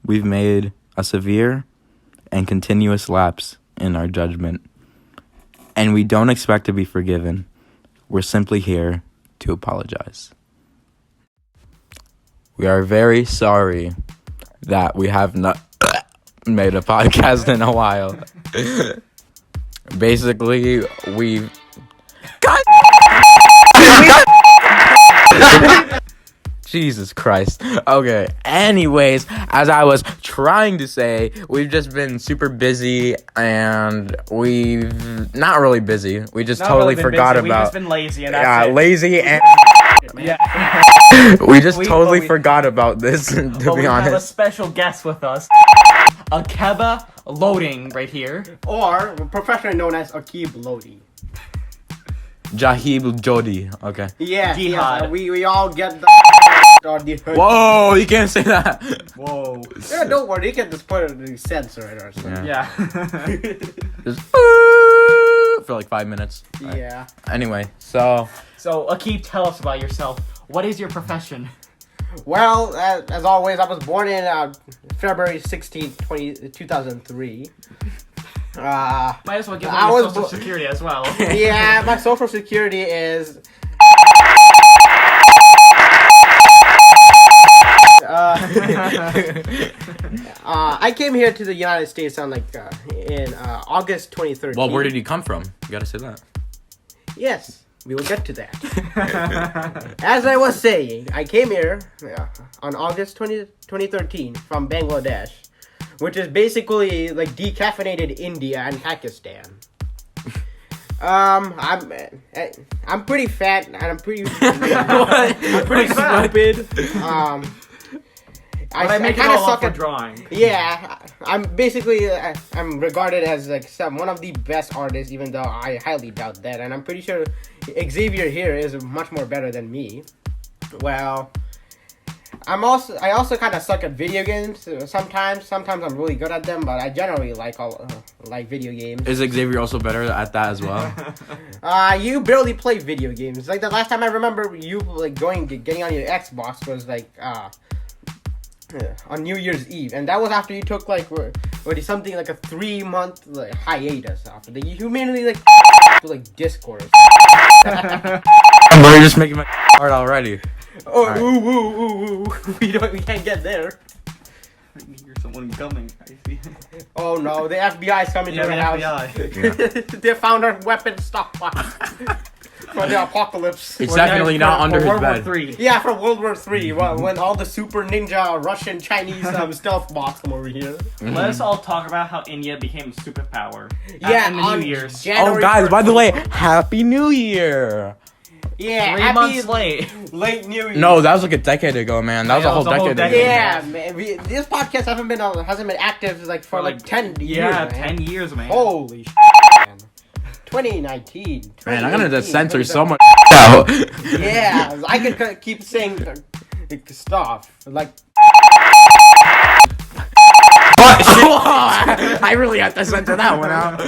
we've made a severe and continuous lapse in our judgment, and we don't expect to be forgiven. We're simply here to apologize. We are very sorry that we have not made a podcast in a while. Basically, we've... God! Jesus Christ. Okay, anyways, as I was trying to say, we've just been super busy, and we've... Not really busy. We just totally forgot about... We've just been lazy, and that's it. Lazy and... Yeah. We just totally forgot about this, to be honest. We have a special guest with us. Akeba Loading right here. Or professionally known as Akib Lodi. Jahib Jodi. Okay. Yeah, we all get the Whoa, you can't say that. Whoa. Yeah, don't worry, you can just put it in censor it or something. Yeah. Just for like 5 minutes. Yeah. Right. Anyway, so Akib, tell us about yourself. What is your profession? Well, as always, I was born in February 16th, 2003. Might as well give me your social security as well. Yeah, my social security is... I came here to the United States on in August 2013. Well, where did you come from? You gotta say that. Yes, we will get to that. As I was saying, I came here on August 2013 from Bangladesh, which is basically like decaffeinated India and Pakistan. I'm pretty fat and I'm pretty stupid. I make it all up for drawing. Yeah, I'm basically I'm regarded as one of the best artists, even though I highly doubt that, and I'm pretty sure Xavier here is much more better than me. Well, I also kind of suck at video games. Sometimes I'm really good at them, but I generally like video games. Is Xavier also better at that as well? You barely play video games. Like the last time I remember you getting on your Xbox was on New Year's Eve, and that was after you took something like a 3-month hiatus after the humanly Discord. Bro, you're just making my hard already. Oh, right. Ooh. We can't get there. I hear someone coming. I see. Oh no, the FBI's coming to the house. Yeah. They found our weapon stockpile for the apocalypse. It's definitely not under his bed. War III. Yeah, from World War III. When all the super ninja Russian Chinese stealth bots come over here. Mm-hmm. Let us all talk about how India became a superpower. Yeah, in the New Year's. January guys, 1st. by the way, Happy New Year! Yeah, 3 months late. Late New Year. No, that was like a decade ago, man. That was a whole decade ago. Yeah, man. This podcast hasn't been active for 10 years. Yeah, man. 10 years, man. Holy shit, man. 2019. Man, I'm gonna just censor so much out. Yeah, I could keep saying stuff I really have to censor that one out.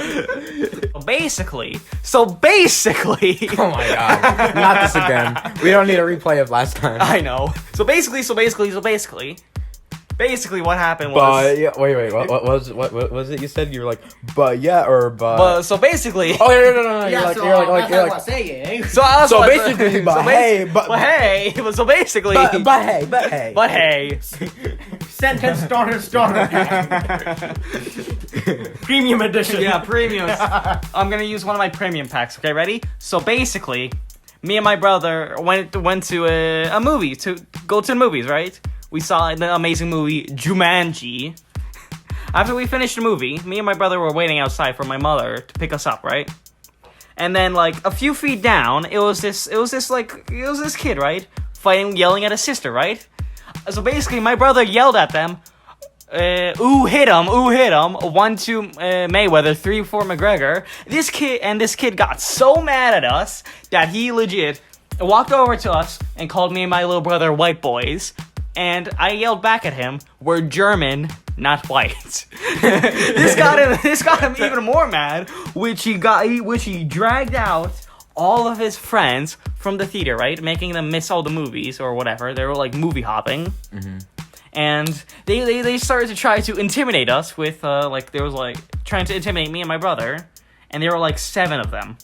So basically. Oh my god. Not this again. We don't need a replay of last time. I know. So basically, what happened was. But yeah, wait. What was it you said? You were like, but yeah, or but. But so basically. Oh no. Yeah, You're like. saying. So basically, but hey. Sentence starter. Premium edition. Yeah, premium. I'm gonna use one of my premium packs. Okay, ready? So basically, me and my brother went to a movie to go to the movies. Right? We saw the amazing movie Jumanji. After we finished the movie, me and my brother were waiting outside for my mother to pick us up. Right? And then a few feet down, it was this kid, right? Yelling at his sister, right? So basically, my brother yelled at them, ooh, hit him, 1-2 Mayweather, 3-4 McGregor. This kid got so mad at us that he legit walked over to us and called me and my little brother white boys. And I yelled back at him, we're German, not white. This got him even more mad, which he dragged out all of his friends from the theater, right? Making them miss all the movies or whatever. They were movie hopping. Mm-hmm. And they started to try to intimidate us with, they was, trying to intimidate me and my brother. And there were, 7 of them.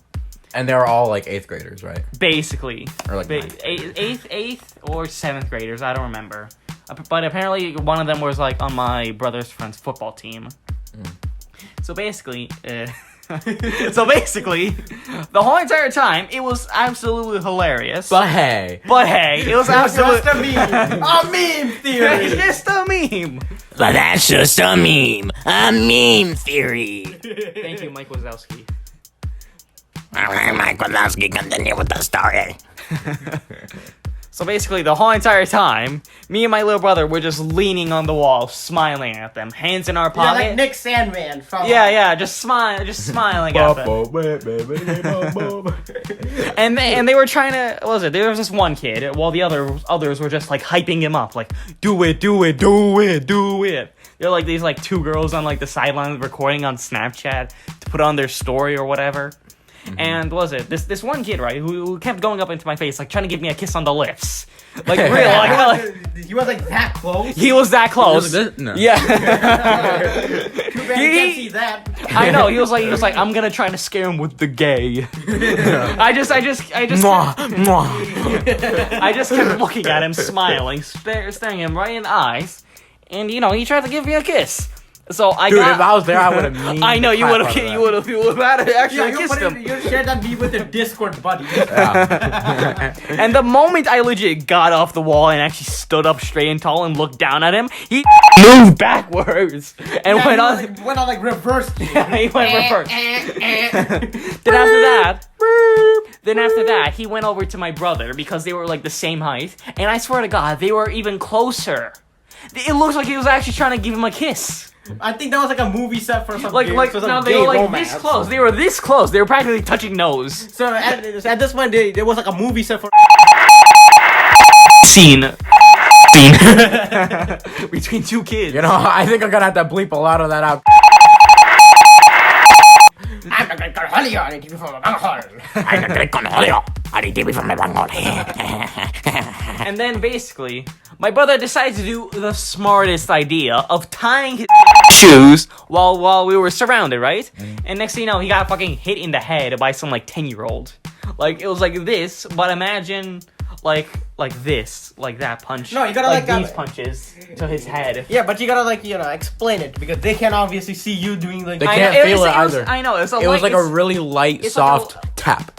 And they were all, 8th graders, right? Basically. Or, 8th or 7th graders, I don't remember. But apparently one of them was, on my brother's friend's football team. So basically, the whole entire time, it was absolutely hilarious. But hey, it was absolutely... just a meme. A meme theory. It's just a meme. but that's just a meme theory. Thank you, Mike Wazowski. All right, Mike Wazowski, continue with the story. So basically, the whole entire time, me and my little brother were just leaning on the wall, smiling at them, hands in our Yeah, pocket. like Nick Sandman from... Yeah, just smiling at them. And they were trying to, what was it? There was this one kid, while the others were just hyping him up, do it. They're these 2 girls on the sidelines recording on Snapchat to put on their story or whatever. And what was it this one kid, right, who kept going up into my face, trying to give me a kiss on the lips, real, He was that close. he was that close. No. Yeah. Too bad you can't see that. I know. He was like, I'm gonna try to scare him with the gay. I just kept looking at him, smiling, staring him right in the eyes, and he tried to give me a kiss. So if I was there, I would have. I know you would have actually kissed him. You shared that meme with your Discord buddies. Yeah. And the moment I legit got off the wall and actually stood up straight and tall and looked down at him, he moved backwards and went on. Went on reverse. Yeah, he went reverse. Then after that, he went over to my brother because they were the same height, and I swear to God, they were even closer. It looks like he was actually trying to give him a kiss. I think that was a movie set for some They were this close. They were this close. They were practically touching nose. So at this point, there was a movie set for Scene. Between 2 kids. I think I'm gonna have to bleep a lot of that out. I'm the great Cornholio, I need to be from the bunghole. I'm the great Cornholio. I need to be from the bunghole. And then basically, my brother decided to do the smartest idea of tying his shoes while we were surrounded, right? And next thing you know, he got fucking hit in the head by some 10-year-old. It was this, but imagine this, that punch. No, you gotta these punches to his head. Yeah, but you gotta explain it because they can't obviously see you doing They can't feel it either. I know. It was a really light, soft tap.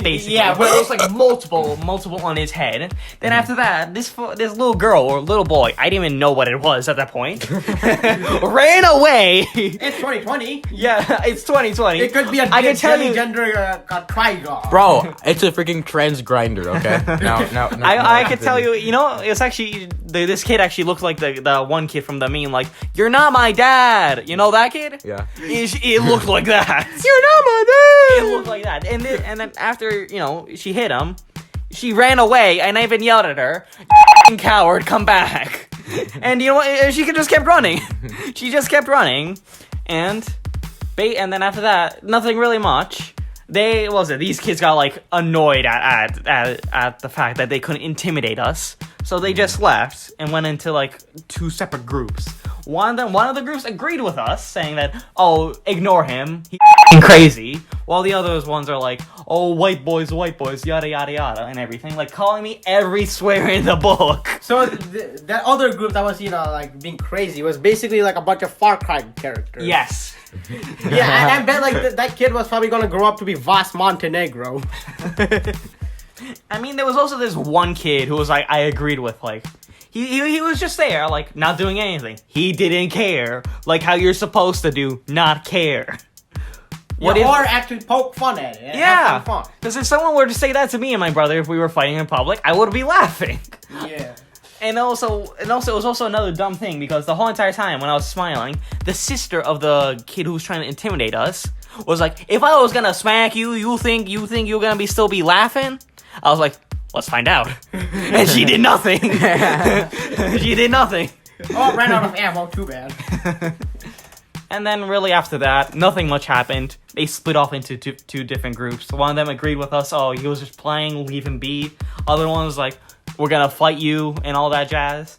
Basically. Yeah, but it was multiple on his head. Then after that, this little girl or little boy, I didn't even know what it was at that point, ran away. It's 2020. Yeah, it's 2020. It could be a gender trigon. Bro, it's a freaking trans grinder, okay? No, I could tell you, it's actually, this kid actually looks like the one kid from the meme, you're not my dad. You know that kid? Yeah. It looked like that. You're not my dad! It looked like that. And then after, she hit him, she ran away, and I even yelled at her, "You coward, come back." And you know what? She just kept running. She just kept running. And then after that, nothing really much. These kids got annoyed at the fact that they couldn't intimidate us. So they just left and went into 2 separate groups. One of the groups agreed with us, saying that, ignore him, he's crazy. While the other ones are white boys, yada yada yada, and everything, calling me every swear in the book. So that other group that was being crazy was basically a bunch of Far Cry characters. Yes. Yeah, I bet that kid was probably gonna grow up to be Vas Montenegro. I mean, there was also this one kid who was I agreed with, he was just there, not doing anything. He didn't care, how you're supposed to do, not care. Or actually poke fun at it. Yeah, because if someone were to say that to me and my brother if we were fighting in public, I would be laughing. Yeah. And also, it was also another dumb thing because the whole entire time when I was smiling, the sister of the kid who was trying to intimidate us was if I was gonna smack you, you think you're gonna still be laughing? I was like, let's find out. And she did nothing. She did nothing. Oh, ran out of ammo. Too bad. And then really after that, nothing much happened. They split off into 2 different groups. One of them agreed with us. Oh, he was just playing, leave him be. Other one was we're gonna fight you and all that jazz.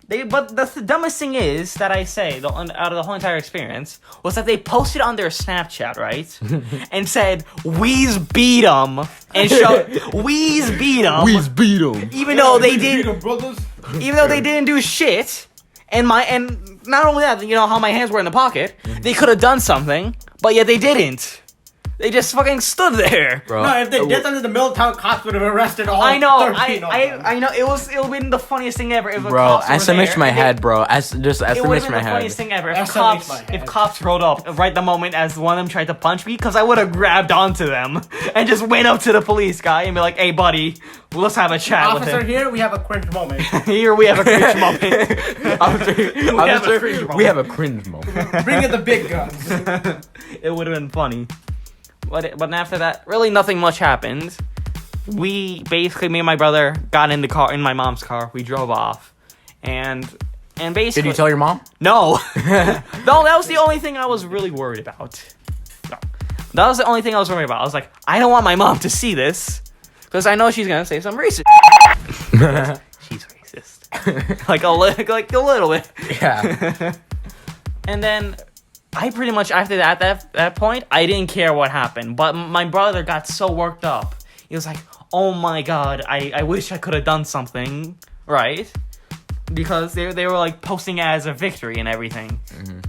But the dumbest thing is that I say out of the whole entire experience was that they posted on their Snapchat, right, and said "Weez beat 'em" and showed "Weez beat 'em." Weez beat 'em. Even though they didn't do shit, and not only that, you know how my hands were in the pocket, they could have done something, but yet they didn't. They just fucking stood there. Bro. No, if they did something, the Middletown cops would have arrested all. I know, 13 of them. I know. It would have been the funniest thing ever if the Bro, cops were there. SMH my head, bro. Just It SMH would have my been the funniest head. thing ever SMH my head. if cops rolled up right the moment as one of them tried to punch me, because I would have grabbed onto them and just went up to the police guy and be like, "Hey, buddy, let's have a chat with Officer, him." here we have a cringe moment. Here we have a cringe moment. We have a cringe moment. Bring in the big guns. It would have been funny. But after that, really nothing much happened. Me and my brother got in my mom's car. We drove off, and basically. Did you tell your mom? No, no, that was the only thing I was really worried about. No. That was the only thing I was worried about. I was like, I don't want my mom to see this because I know she's gonna say some racist. She's racist, like a little bit. Yeah. And then I pretty much after that point, I didn't care what happened. But my brother got so worked up. He was like, "Oh my god, I wish I could have done something, right?" Because they were like posting it as a victory and everything. Mm-hmm.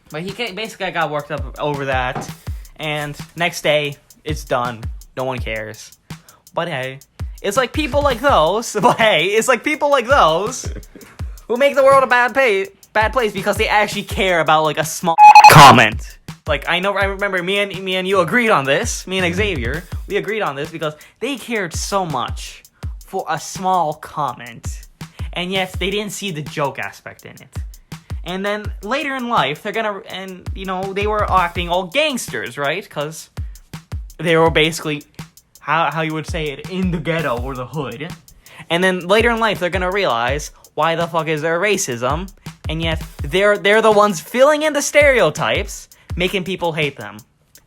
But I got worked up over that. And next day, it's done. No one cares. But hey, it's like people like those. But hey, it's like people like those who make the world a bad place because they actually care about like a small comment. Like I remember me and you agreed on this. Me and Xavier, we agreed on this because they cared so much for a small comment, and yet they didn't see the joke aspect in it. And then later in life, they were acting all gangsters, right? Because they were basically how you would say it, in the ghetto or the hood. And then later in life, they're gonna realize, why the fuck is there racism? And yet they're the ones filling in the stereotypes, making people hate them.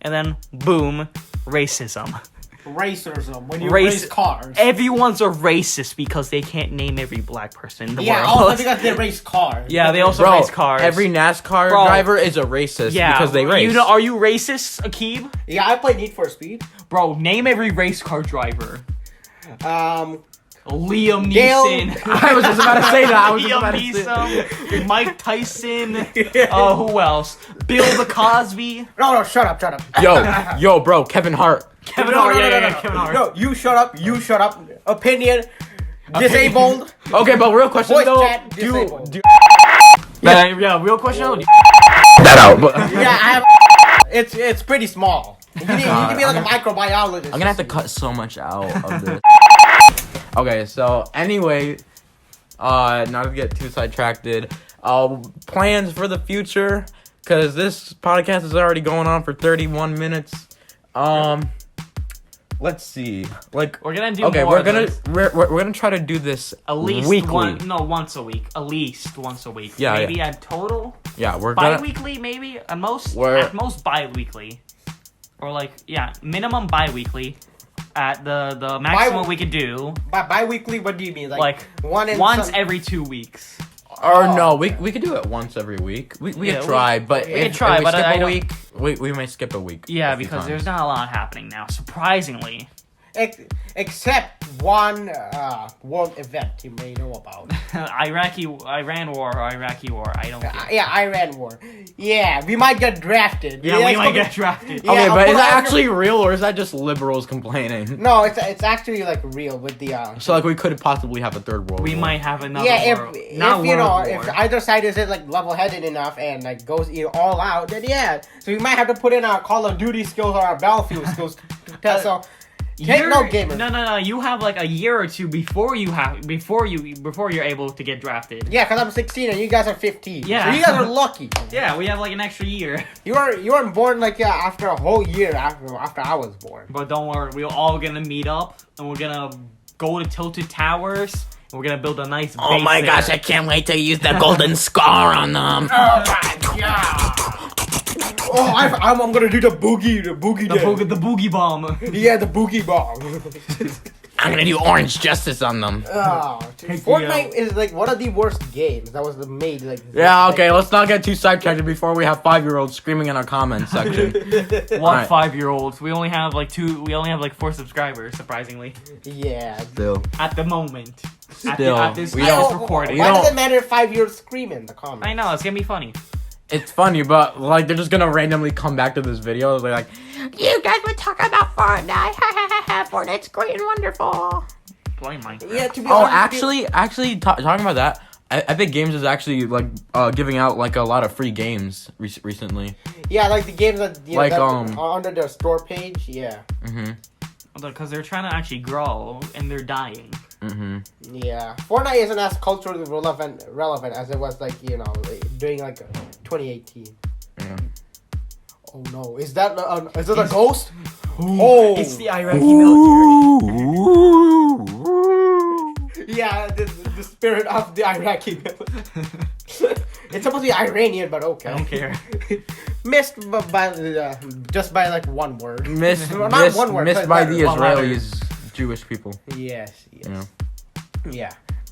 And then boom, racism. Racism. When you race cars. Everyone's a racist because they can't name every black person in the world. Yeah, also because they race cars. Yeah, they also race cars. Every NASCAR driver is a racist because they race. Are you racist, Akib? Yeah, I play Need for Speed. Bro, name every race car driver. Liam Dale. Neeson. I was just about to say that. Liam Neeson. Mike Tyson. Who else? Bill the Cosby. No, shut up. Yo, bro, Kevin Hart. Kevin Hart. Kevin Hart. No, you shut up. Opinion. Disabled. Okay, but real question Voice though. chat, disabled. Real question though. That out. But Yeah, I have. It's pretty small. You can be like a microbiologist. I'm gonna have to cut so much out of this. Okay, so anyway, not to get too sidetracked, plans for the future, because this podcast is already going on for 31 minutes. Let's see. Like we're gonna do. Okay, more we're gonna try to do this at least weekly. Once a week. At least once a week. Yeah, maybe at total. Yeah, we're gonna bi-weekly, maybe at most bi-weekly, or minimum bi-weekly. At the maximum we could do. Bi-weekly, what do you mean? Like once every 2 weeks. Or no, we could do it once every week. We could try, but if we skip a week, we may skip a week. Yeah, because there's not a lot happening now, surprisingly. Except one world event you may know about. Iran war. I don't care. Yeah, Iran war. Yeah, we might get drafted. Yeah, we might get drafted. Okay, but is that actually real or is that just liberals complaining? No, it's actually like real with the. So like we could possibly have a third world. We war. might have another. Yeah, world. if either side is like level-headed enough and like goes all out, then yeah. So we might have to put in our Call of Duty skills or our Battlefield skills. So. No gamer. No. You have like a year or two before you're able to get drafted. Yeah, because I'm 16 and you guys are 15. Yeah. So you guys are lucky. Yeah, we have like an extra year. You weren't born like after a whole year after I was born. But don't worry, we're all gonna meet up and we're gonna go to Tilted Towers and we're gonna build a nice base. Oh my gosh, I can't wait to use the golden scar on them. Oh my god. Oh, I'm gonna do the boogie the boogie bomb. Yeah, the boogie bomb. I'm gonna do orange justice on them. Oh, Fortnite is like one of the worst games that was made. Like Yeah, okay, let's not get too sidetracked before we have 5-year-olds screaming in our comments section. What 5-year-olds? We only have like 4 subscribers, surprisingly. Yeah. Still. At the moment. Still. At this We don't- recording. Why does it matter if 5-year-olds scream in the comments? I know, it's gonna be funny. It's funny, but like they're just gonna randomly come back to this video. They're like, "You guys were talking about Fortnite. Fortnite's great and wonderful." Blame mine. Yeah, to be Oh, honest, actually, talking about that, Epic Games is actually like giving out like a lot of free games recently. yeah, like the games that Like, that are under their store page. Yeah. Because they're trying to actually grow and they're dying. Yeah, Fortnite isn't as culturally relevant as it was like during like 2018. Yeah. Oh no, is that a ghost? Oh, It's the Iraqi military. yeah, the spirit of the Iraqi military. It's supposed to be Iranian, but okay. I don't care. Missed by just by like one word. Missed Well, not one word, missed but by better. the One letter. Israelis, Jewish people. Yes. Yeah. Yeah.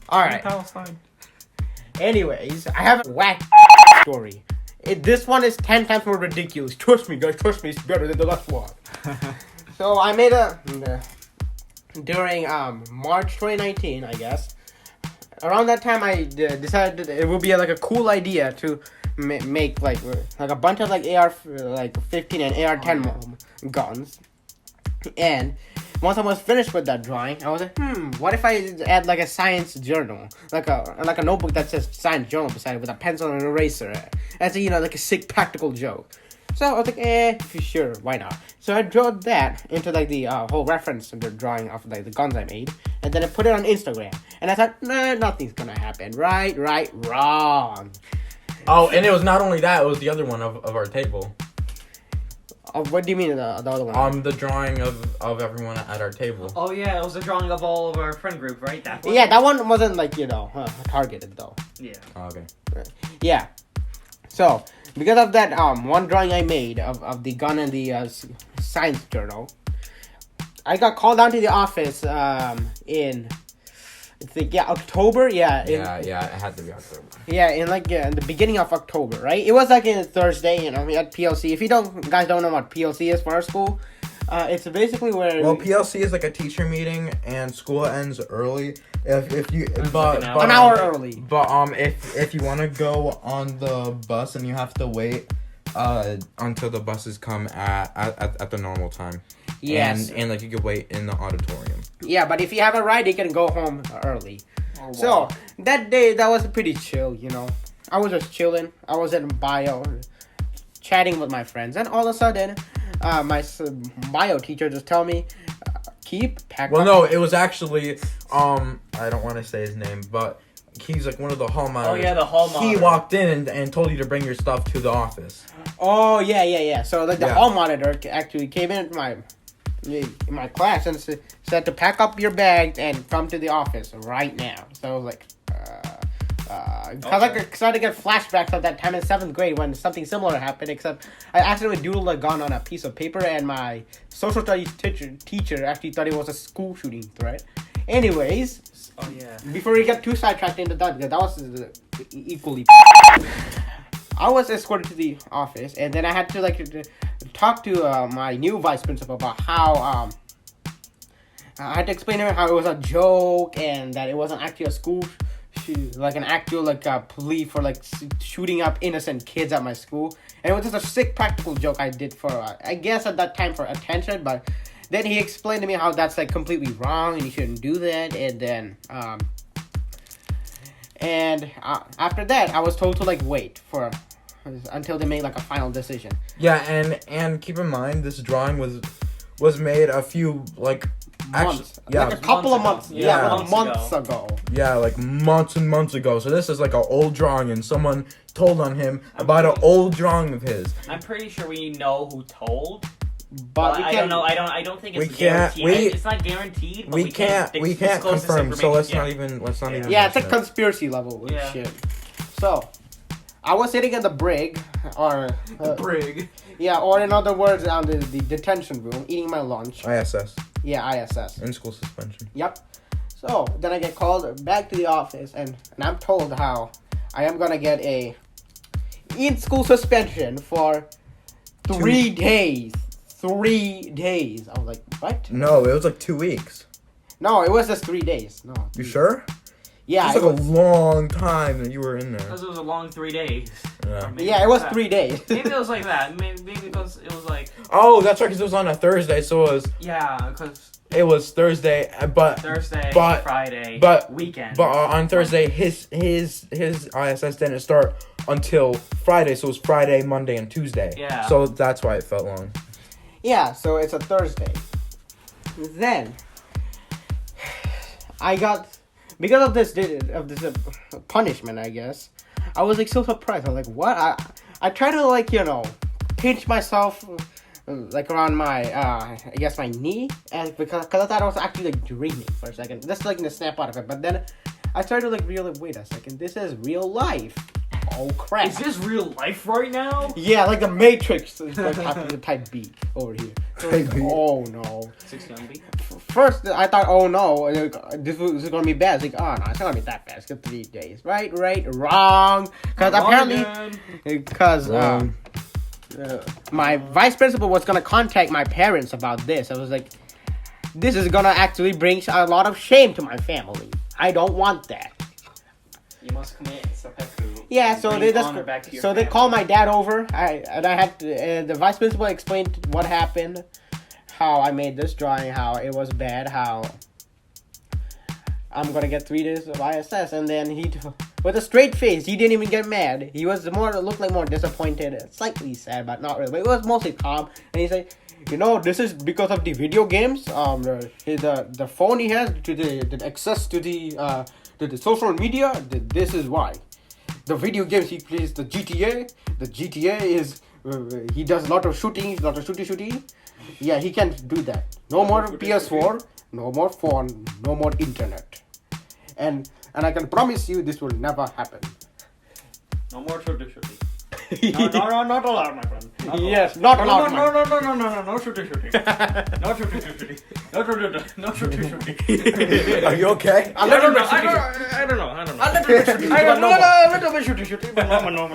All right. Palestine. Anyways, I have a whack story. This one is 10 times more ridiculous. Trust me, guys. Trust me, it's better than the last one. So I made during March 2019, I guess. Around that time, I decided that it would be like a cool idea to make like a bunch of like AR-15 and AR-10 guns. And once I was finished with that drawing, I was like, what if I add like a science journal, like a notebook that says science journal beside it with a pencil and an eraser, as a like a sick practical joke. So I was like, sure, why not? So I drew that into like the whole reference of the drawing of like the guns I made, and then I put it on Instagram. And I thought, nah, nothing's gonna happen. Right, wrong. Oh, and it was not only that; it was the other one of our table. What do you mean the other one? The drawing of everyone at our table. Oh yeah, it was a drawing of all of our friend group, right? That one? Yeah, that one wasn't like targeted though. Yeah. Oh, okay. Yeah. So because of that one drawing I made of the gun and the science journal, I got called down to the office in October. Yeah, It had to be October. Yeah, in the beginning of October, right? It was like in Thursday, we had PLC. If you guys don't know what PLC is for our school, it's basically where PLC is like a teacher meeting, and school ends early. If you an hour early. But if you want to go on the bus and you have to wait until the buses come at the normal time. Yes. And like you could wait in the auditorium. Yeah, but if you have a ride, you can go home early. So that day, that was pretty chill, I was just chilling. I was in bio, chatting with my friends, and all of a sudden, my bio teacher just told me, pack Well, up. no, it was actually I don't want to say his name, but he's like one of the hall monitors. Oh yeah, the hall monitor. He walked in and told you to bring your stuff to the office. Oh yeah. So the Yeah. hall monitor actually came in my class and said to pack up your bags and come to the office right now. So I was like, because I get flashbacks of that time in 7th grade when something similar happened, except I accidentally doodled a gun on a piece of paper and my social studies teacher actually thought it was a school shooting threat. Anyways, Oh yeah. before we get too sidetracked into that, because that was equally. I was escorted to the office, and then I had to talk to my new vice principal about how I had to explain to him how it was a joke and that it wasn't actually a school, an actual plea for shooting up innocent kids at my school, and it was just a sick practical joke I did for I guess at that time for attention, but then he explained to me how that's completely wrong and you shouldn't do that, and then after that I was told to wait until they made a final decision. Yeah, and keep in mind this drawing was made a few Months. yeah, a couple of months. Months ago. Yeah, months and months ago. So this is an old drawing, and someone told on him about an old drawing of his. I'm pretty sure we know who told. But we I can't, don't know. I don't think it's we can't- guaranteed. It's not guaranteed. But We can't disclose this confirm. So let's information not even. Yeah, it's mention it. conspiracy level Yeah. shit. So, I was sitting in the brig, or Brig. yeah, or in other words, on the detention room, eating my lunch. ISS. Yeah, ISS. In school suspension. Yep. So then I get called back to the office, and I'm told how I am gonna get a in-school suspension for 3 days. 3 days. I was like, what? No, it was like 2 weeks. No, it was just 3 days. No. You sure? Yeah, It was like a long time that you were in there. Because it was a long 3 days. Yeah. Or maybe yeah, it was that. 3 days. Maybe it was like that. Maybe because it was like, Oh, that's right, because it was on a Thursday, so yeah, because it was Thursday, but Thursday, but- Friday, but- weekend. but on Thursday his ISS didn't start until Friday, so it was Friday, Monday, and Tuesday. Yeah. So that's why it felt long. Yeah, so it's a Thursday. Then I got, because of this punishment, I guess, I was like so surprised. I was like, what? I try to like, pinch myself like around my I guess my knee, and because I thought I was actually like dreaming for a second, just like in a snap out of it. But then I started to like realize, wait a second, this is real life. Oh crap! Is this real life right now? Yeah, like the Matrix, like the type B over here. So like, Type B. oh no! 6B. First, I thought, oh no, this is gonna be bad. It's like, oh no, it's not gonna be that bad. It's got 3 days. Right, wrong. Because apparently, because my vice principal was gonna contact my parents about this. I was like, this is gonna actually bring a lot of shame to my family. I don't want that. You must commit seppuku. Yeah, so Bring they just honor back to your they family. called my dad over. I had to. The vice principal explained what happened, how I made this drawing, how it was bad, how I'm gonna get 3 days of ISS, and then he, with a straight face, he didn't even get mad. He was looked like more disappointed, slightly sad, but not really. But it was mostly calm, and he said, this is because of the video games. The phone he has, to the access to the social media. This is why. The video games he plays, the GTA. The GTA is he does a lot of shooting, shooty. Yeah, he can't do that. No more PS4, no more phone, no more internet. And I can promise you this will never happen. No more shooty. No, not allowed, my friend. Yes, not allowed. No shooty. No shooty. Are you okay? A little bit I don't know. A little bit shooty. No more. Not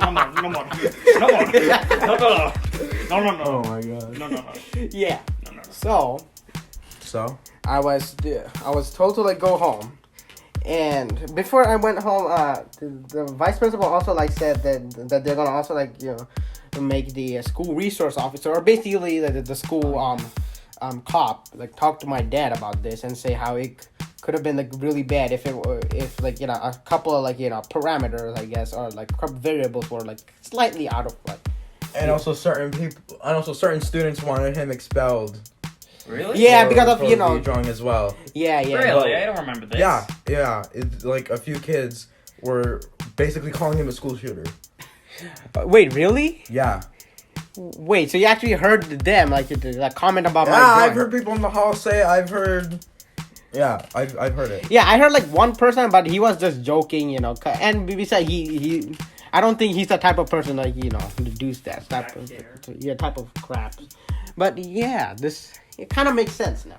allowed. No. Oh my god. No. Yeah. No. So I was told to like go home, and before I went home, the vice principal also like said that they're gonna also like make the school resource officer, or basically the school cop, like talk to my dad about this and say how it could have been like really bad if a couple of like parameters, I guess, or like variables were like slightly out of like. And also certain students wanted him expelled. Really? Yeah, because of the drawing as well. Yeah. Really? I don't remember this. Yeah. It's like a few kids were basically calling him a school shooter. Wait, really? Yeah. Wait, so you actually heard them like comment about my Yeah, drawing? I've heard people in the hall say. I've heard it. Yeah, I heard like one person, but he was just joking, and besides he I don't think he's the type of person like to do that type of crap. But yeah, it kind of makes sense now.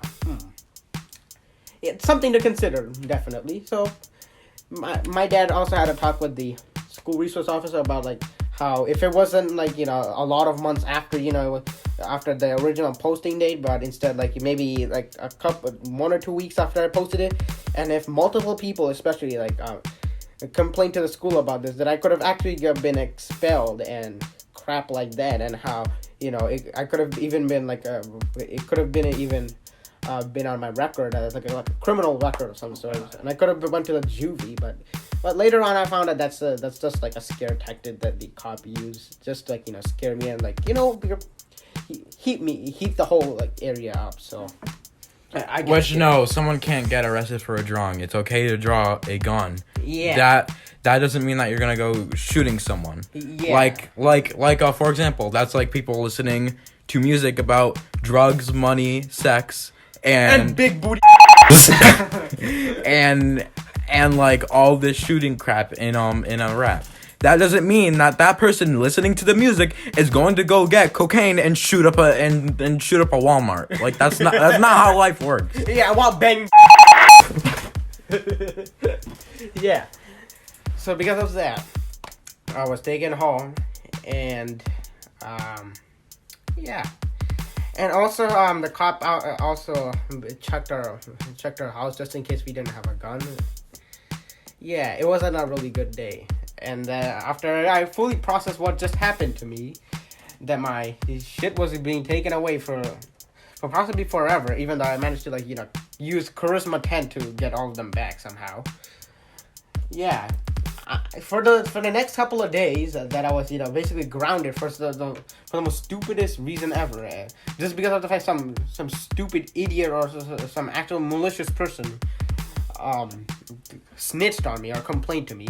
It's something to consider, definitely. So my dad also had a talk with the school resource officer about like how if it wasn't like a lot of months after after the original posting date, but instead like maybe like 1 or 2 weeks after I posted it, and if multiple people especially like complained to the school about this, that I could have actually been expelled and crap like that, and how I could have even been like it could have been even been on my record as like a criminal record of some sort, and I could have went to the juvie, but later on I found out that's just like a scare tactic that the cop used, just like scare me and like heat the whole like area up. So I guess Which no, someone can't get arrested for a drawing. It's okay to draw a gun. yeah That doesn't mean that you're gonna go shooting someone. yeah Like for example, that's like people listening to music about drugs, money, sex, and big booty. and like all this shooting crap in a rap. that doesn't mean that person listening to the music is going to go get cocaine and shoot up a Walmart. Like that's not how life works. Yeah, I want bang. Yeah. So because of that, I was taken home, and yeah. And also, the cop also checked our house just in case we didn't have a gun. Yeah, it wasn't a really good day. And after I fully processed what just happened to me, that my shit was being taken away for possibly forever, even though I managed to use Charisma 10 to get all of them back somehow. Yeah. For the next couple of days that I was basically grounded for the most stupidest reason ever, just because of the fact some stupid idiot or some actual malicious person snitched on me or complained to me,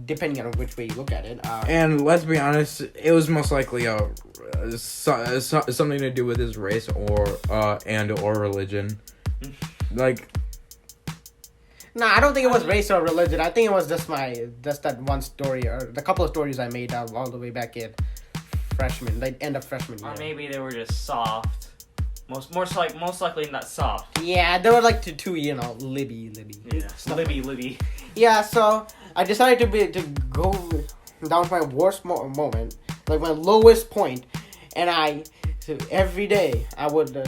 depending on which way you look at it. And let's be honest, it was most likely something to do with his race or religion, like. Nah, I don't think it was race or religion. I think it was just that one story or the couple of stories I made all the way back in end of freshman year. Or maybe they were just soft. Most likely not soft. Yeah, they were like two Libby. Yeah, Libby. Yeah, so I decided to go down to my worst moment, like my lowest point, and every day I would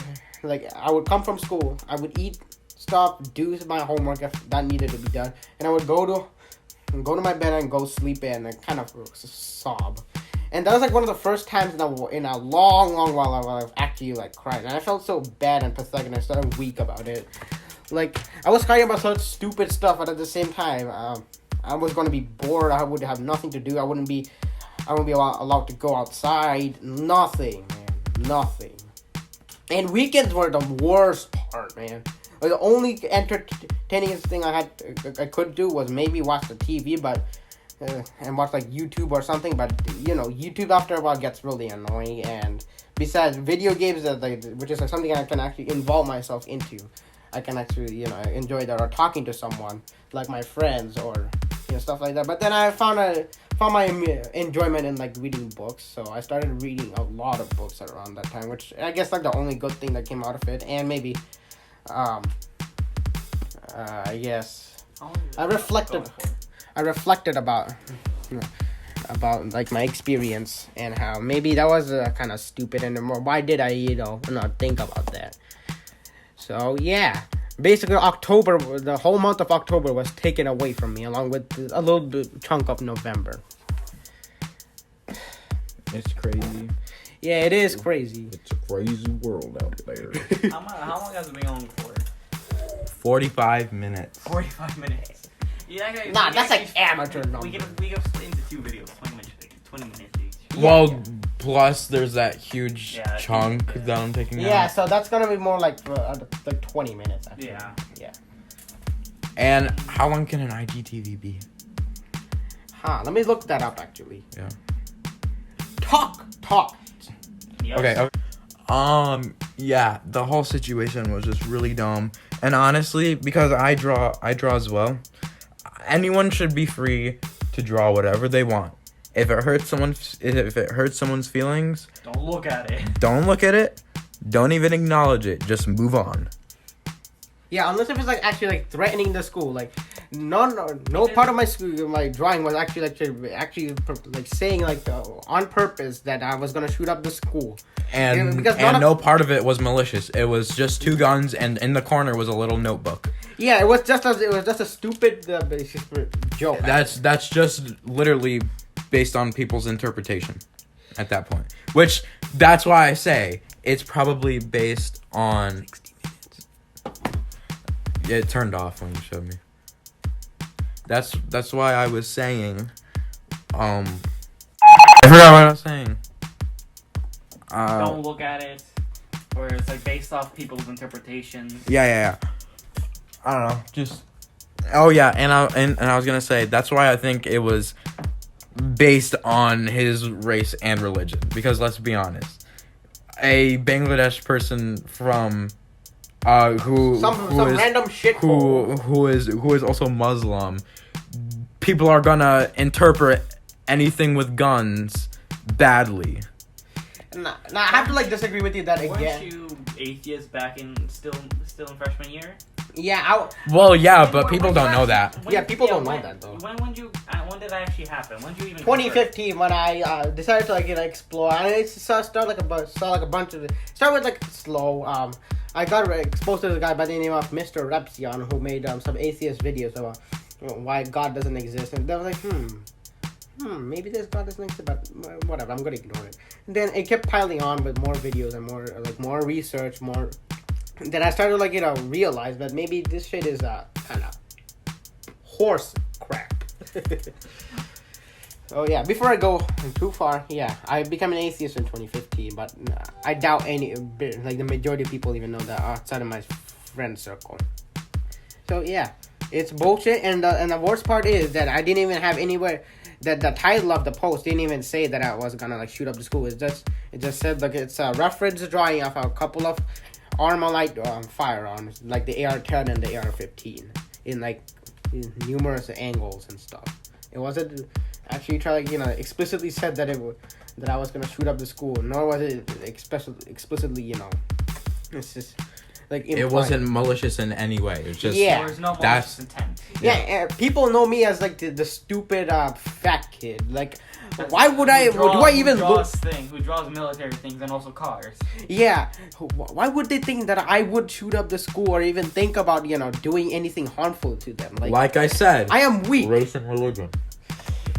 come from school, I would eat. Stop, do my homework if that needed to be done, and I would go to my bed and go sleep and kind of sob. And that was like one of the first times in a long while I've actually cried, and I felt so bad and pathetic, and I started weak about it. Like I was crying about such stupid stuff, but at the same time, I was gonna be bored. I would have nothing to do. I wouldn't be allowed to go outside. Nothing, man, nothing. And weekends were the worst part, man. Like, the only entertaining thing I could do was maybe watch the TV, and watch YouTube or something. But YouTube after a while gets really annoying. And besides video games, which is something I can actually involve myself into, I can actually enjoy that, or talking to someone like my friends or stuff like that. But then I found my enjoyment in reading books, so I started reading a lot of books around that time, which I guess the only good thing that came out of it. And maybe. Yes. I reflected about my experience and how maybe that was kind of stupid, and why did I not think about that. So yeah, basically the whole month of October was taken away from me, along with a little chunk of November. It's crazy. Yeah, it is crazy. It's a crazy world out there. How long has it been on for? 45 minutes. 45 minutes. Yeah, that's amateur number. We can split into two videos, 20 minutes each. Yeah. Well, plus there's that huge chunk that I'm taking out. Yeah, so that's gonna be more like 20 minutes. Actually. Yeah. And how long can an IGTV be? Let me look that up actually. Yeah. Talk. Yes. Okay. Yeah, the whole situation was just really dumb. And honestly, because I draw as well, anyone should be free to draw whatever they want. If it hurts someone's feelings, don't look at it. Don't look at it. Don't even acknowledge it. Just move on. Yeah, unless if it's actually threatening the school, no part of my drawing was actually saying on purpose that I was gonna shoot up the school. And no part of it was malicious. It was just two guns, and in the corner was a little notebook. Yeah, it was just a stupid joke. That's just literally based on people's interpretation at that point. Which that's why I say it's probably based on. 60 minutes. Yeah, it turned off when you showed me. That's why I was saying. I forgot what I was saying. Don't look at it, or it's based off people's interpretations. Yeah. I don't know. Just. Oh yeah, and I was gonna say that's why I think it was based on his race and religion, because let's be honest, a Bangladesh person from who random shit who is also Muslim people are gonna interpret anything with guns badly. Nah, I have to like disagree with you that again. Weren't you atheist back in still in freshman year? Yeah, Well, yeah, but people don't know that. people don't know that though. When did that actually happen? When did you even? 2015 when I decided to like explore, and it started like a bunch of it. Start with like slow. I got exposed to this guy by the name of Mr. Repsion who made some atheist videos about why God doesn't exist, and they were like, maybe this God doesn't exist, but whatever, I'm gonna ignore it. And then it kept piling on with more videos and more research, more. And then I started realize that maybe this shit is kind of horse crap. Oh yeah, before I go too far, yeah, I became an atheist in 2015, but I doubt the majority of people even know that outside of my friend circle. So yeah, it's bullshit, and the worst part is that I didn't even have anywhere that the title of the post didn't even say that I was gonna shoot up the school. It just said it's a reference drawing of a couple of Armalite firearms, like the AR-10 and the AR-15, in numerous angles and stuff. It wasn't actually explicitly said that that I was gonna shoot up the school, nor was it explicitly it's just implied. It wasn't malicious in any way. It's just There was no malicious intent. Yeah, people know me as the stupid fat kid. Why would I? Do I even look? Who draws military things and also cars? Yeah, why would they think that I would shoot up the school or even think about doing anything harmful to them? Like I said, I am weak. Race and religion.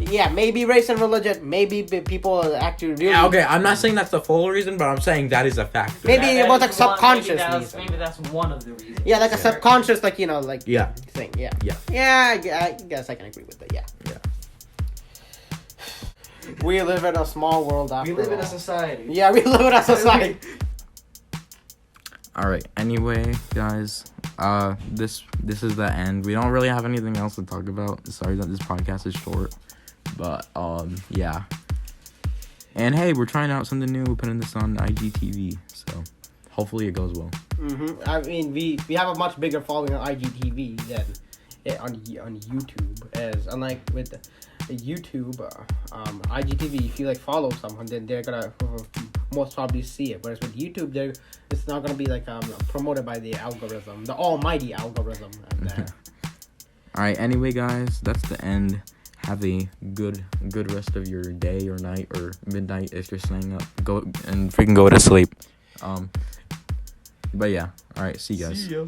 Yeah, maybe race and religion. Maybe people actually really. Yeah, okay. I'm not saying that's the full reason, but I'm saying that is a factor. Maybe it was subconscious reason. Maybe that's one of the reasons. Yeah, a subconscious yeah thing. Yeah. Yeah. Yeah, I guess I can agree with that. Yeah. Yeah. We live in a small world after We live in all. a society. Yeah, we live in a society. All right. Anyway, guys, this is the end. We don't really have anything else to talk about. Sorry that this podcast is short, but yeah. And hey, we're trying out something new. We're putting this on IGTV, so hopefully it goes well. I mean, we have a much bigger following on IGTV than on YouTube. As unlike with YouTube, IGTV, if you follow someone, then they're gonna most probably see it. Whereas with YouTube, it's not gonna be promoted by the algorithm, the almighty algorithm. All right. Anyway, guys, that's the end. Have a good rest of your day or night or midnight if you're staying up. Go and freaking go to sleep. But yeah. All right. See you guys. See ya.